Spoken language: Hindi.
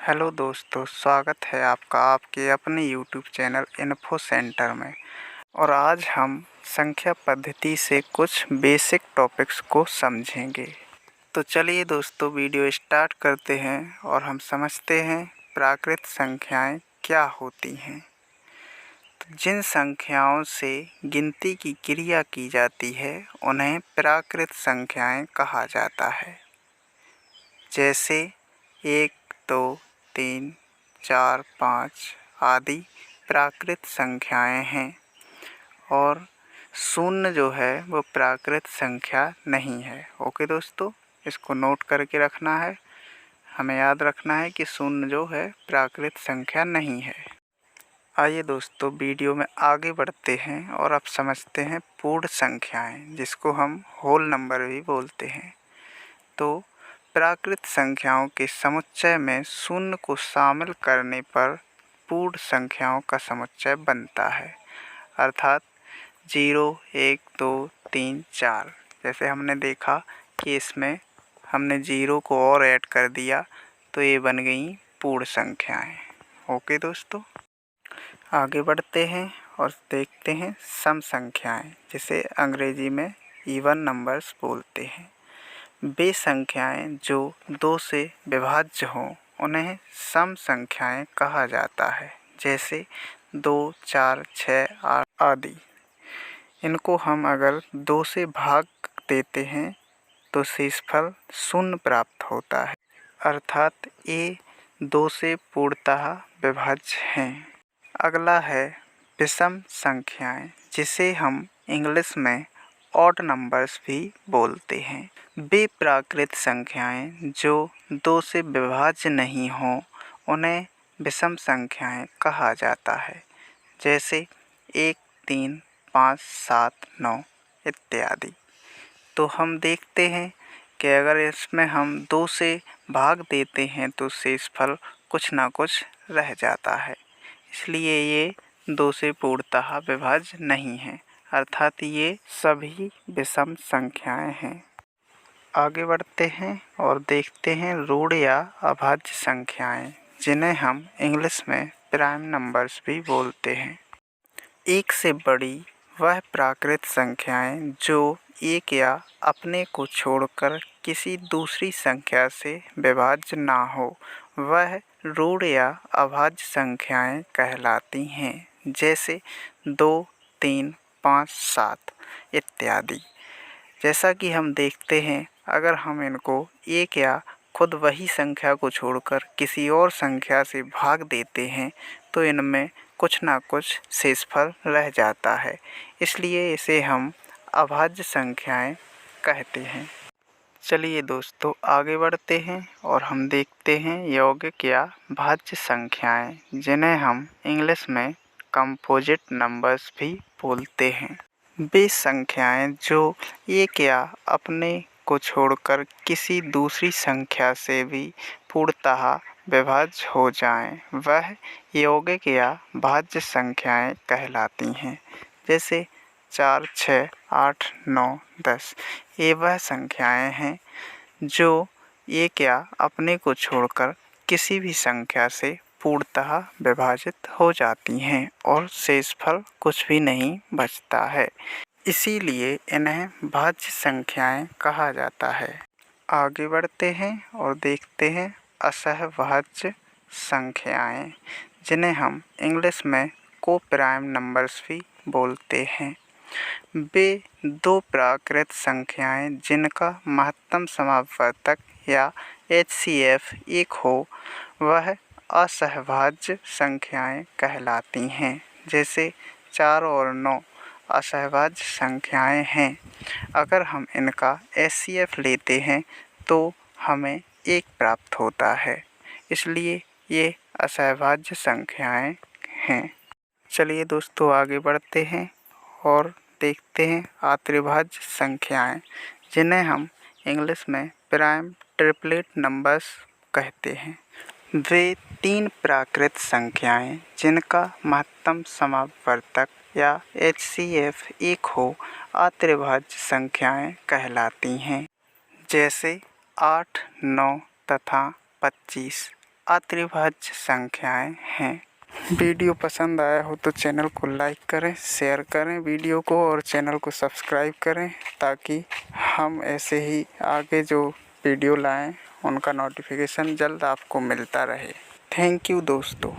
हेलो दोस्तों, स्वागत है आपका आपके अपने यूट्यूब चैनल इन्फो सेंटर में। और आज हम संख्या पद्धति से कुछ बेसिक टॉपिक्स को समझेंगे। तो चलिए दोस्तों, वीडियो स्टार्ट करते हैं और हम समझते हैं प्राकृत संख्याएं क्या होती हैं। तो जिन संख्याओं से गिनती की क्रिया की जाती है उन्हें प्राकृत संख्याएं कहा जाता है। जैसे 1, 2, 3, 4, 5 आदि प्राकृत संख्याएं हैं। और शून्य जो है वो प्राकृत संख्या नहीं है। ओके दोस्तों, इसको नोट करके रखना है। हमें याद रखना है कि शून्य जो है प्राकृत संख्या नहीं है। आइए दोस्तों, वीडियो में आगे बढ़ते हैं और अब समझते हैं पूर्ण संख्याएं, जिसको हम होल नंबर भी बोलते हैं। तो प्राकृत संख्याओं के समुच्चय में शून्य को शामिल करने पर पूर्ण संख्याओं का समुच्चय बनता है। अर्थात 0, 1, 2, 3, 4। जैसे हमने देखा कि इसमें हमने 0 को और ऐड कर दिया तो ये बन गई पूर्ण संख्याएं। ओके दोस्तों, आगे बढ़ते हैं और देखते हैं सम संख्याएं, जिसे अंग्रेजी में इवन नंबर्स बोलते हैं। वे संख्याएं जो 2 से विभाज्य हों उन्हें सम संख्याएं कहा जाता है। जैसे 2, 4, 6, 8 आदि। इनको हम अगर 2 से भाग देते हैं तो शेषफल 0 प्राप्त होता है। अर्थात ये 2 से पूर्णतः विभाज्य हैं। अगला है विषम संख्याएं, जिसे हम इंग्लिश में ऑड नंबर्स भी बोलते हैं। वे प्राकृत संख्याएं जो 2 से विभाज्य नहीं हों उन्हें विषम संख्याएं कहा जाता है। जैसे 1, 3, 5, 7, 9 इत्यादि। तो हम देखते हैं कि अगर इसमें हम 2 से भाग देते हैं तो शेषफल कुछ ना कुछ रह जाता है। इसलिए ये 2 से पूर्णतः विभाज्य नहीं है। अर्थात ये सभी विषम संख्याएं हैं। आगे बढ़ते हैं और देखते हैं ऋण या अभाज्य संख्याएं, जिन्हें हम इंग्लिश में प्राइम नंबर्स भी बोलते हैं। 1 से बड़ी वह प्राकृत संख्याएं जो 1 या अपने को छोड़कर किसी दूसरी संख्या से विभाज्य ना हो, वह ऋण या अभाज्य संख्याएं कहलाती हैं। जैसे 2, 3, 5, 7 इत्यादि। जैसा कि हम देखते हैं, अगर हम इनको 1 या खुद वही संख्या को छोड़कर किसी और संख्या से भाग देते हैं तो इनमें कुछ ना कुछ शेषफल रह जाता है। इसलिए इसे हम अभाज्य संख्याएं कहते हैं। चलिए दोस्तों, आगे बढ़ते हैं और हम देखते हैं यौगिक या भाज्य संख्याएं, जिन्हें हम इंग्लिश में कंपोजिट नंबर्स भी बोलते हैं। वे संख्याएं जो 1 या अपने को छोड़कर किसी दूसरी संख्या से भी पूर्णतः विभाज्य हो जाएं, वह यौगिक या भाज्य संख्याएं कहलाती हैं। जैसे 4, 6, 8, 9, 10। ये वह संख्याएं हैं जो 1 या अपने को छोड़कर किसी भी संख्या से पूर्णतः विभाजित हो जाती हैं और शेषफल कुछ भी नहीं बचता है। इसीलिए इन्हें भाज्य संख्याएं कहा जाता है। आगे बढ़ते हैं और देखते हैं असहभाज्य संख्याएं, जिन्हें हम इंग्लिश में कोप्राइम नंबर्स भी बोलते हैं। वे 2 प्राकृत संख्याएं जिनका महत्तम समापवर्तक या HCF 1 हो, वह असहभाज्य संख्याएं कहलाती हैं। जैसे 4 और 9 असहभाज्य संख्याएं हैं। अगर हम इनका HCF लेते हैं तो हमें 1 प्राप्त होता है। इसलिए ये असहभाज्य संख्याएं हैं। चलिए दोस्तों, आगे बढ़ते हैं और देखते हैं अत्रिभाज्य संख्याएं, जिन्हें हम इंग्लिश में प्राइम ट्रिपलेट नंबर्स कहते हैं। वे 3 प्राकृत संख्याएं जिनका महत्तम समापवर्तक या HCF 1 हो, अत्रिभाज्य संख्याएं कहलाती हैं। जैसे 8, 9 तथा 25 अत्रिभाज्य संख्याएं हैं। वीडियो पसंद आया हो तो चैनल को लाइक करें, शेयर करें वीडियो को और चैनल को सब्सक्राइब करें ताकि हम ऐसे ही आगे जो वीडियो लाएं उनका नोटिफिकेशन जल्द आपको मिलता रहे। थैंक यू दोस्तों।